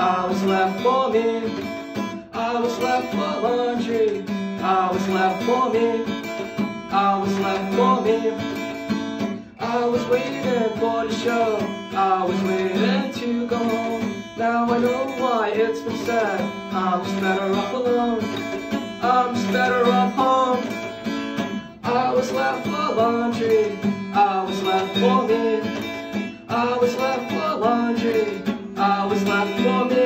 I was left for me. I was left for laundry. I was left for me. I was left for me. I was waiting for the show. I was waiting to go home. Now I know why it's been said, I'm just better off alone. I'm just better off home. I was left for laundry. I was left for me. I was left for laundry. I was left for me.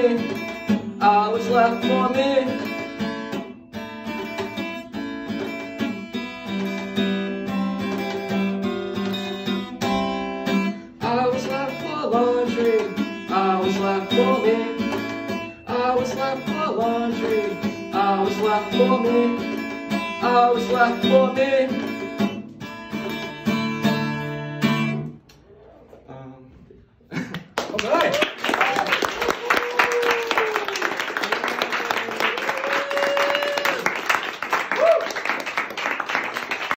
I was left for me. I was left for laundry. I was left for me. I was left for laundry. I was left for me. I was left for me. All right.